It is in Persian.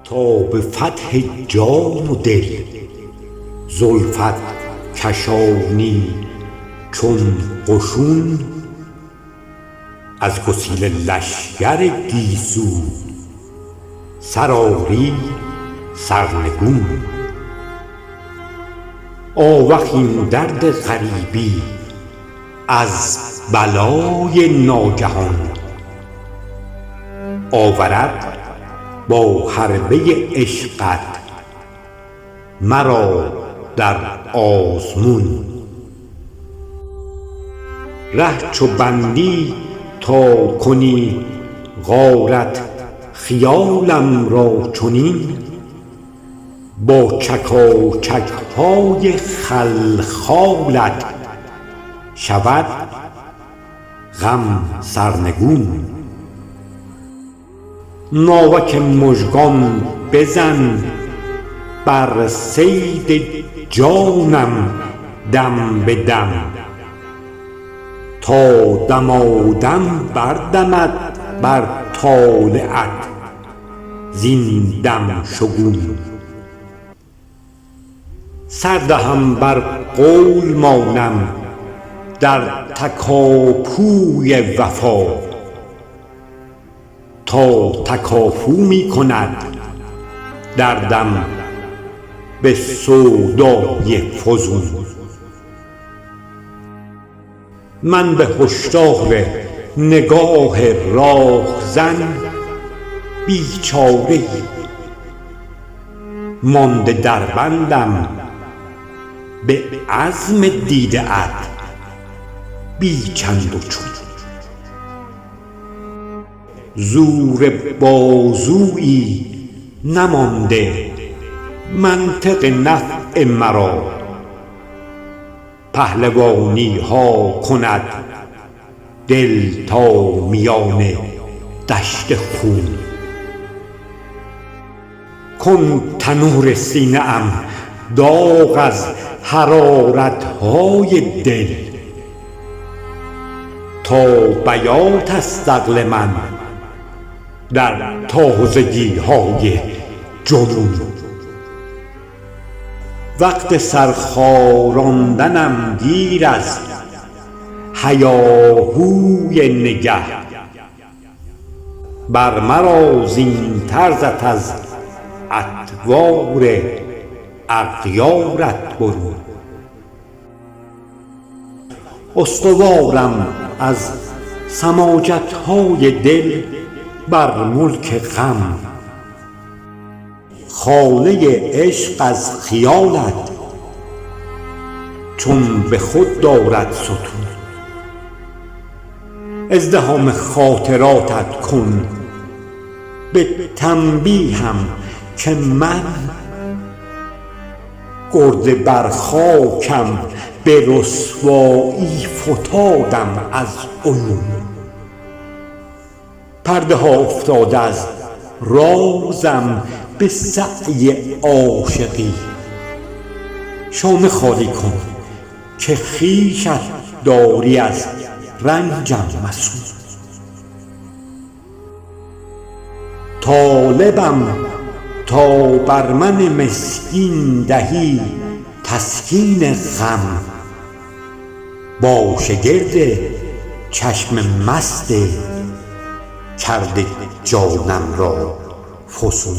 تا به فتح جان و دل زلفت کشانی چون قشون، از گسیل لشگر گیسو سر آری سرنگون. آوخ این درد غریبی از بلای ناگهان، آورد با حربه عشقت مرا در آزمون. ره چو بندی تا کنی غارت خیالم را چنین، با چکاچک های خلخالت شود غم سرنگون. ناوک مژگان بزن بر صید جانم دم به دم، تا دمادم بردمد بر طالعت زین دم شگون. سر دهم بر قول مانم در تکاپوی وفا، تا تکاپو می کند دردم به سودای فزون. من به هشدار نگاه راهزن بیچاره ای، مانده در بندم به عزم دیده ات بی چند و چون. زور بازویی نمانده منطق نفع مرا، پهلوانی ها کند دل تا میان دشت خون. کن تنور سینه ام داغ از حرارت های دل، تا بیات است عقل من در تازگی های جنون. وقت سرخاراندنم گیر از هیاهوی نگه، بر مرا زین طرزت از اطوار اغیارت برون. استوارم از سماجت های دل بر ملک غم، خانه عشق از خیالت چون به خود دارد ستون. ازدحام خاطراتت کن به تنبیهم که من گرده بر خاکم به رسوایی فتادم از عیون. پرده ها افتاده از رازم به سعی عاشقی، شانه خالی کن که خویشت داری از رنجم مصون. طالبم تا بر من مسکین دهی تسکین غم، با شگرد چشم مست کرده جانم را فسون.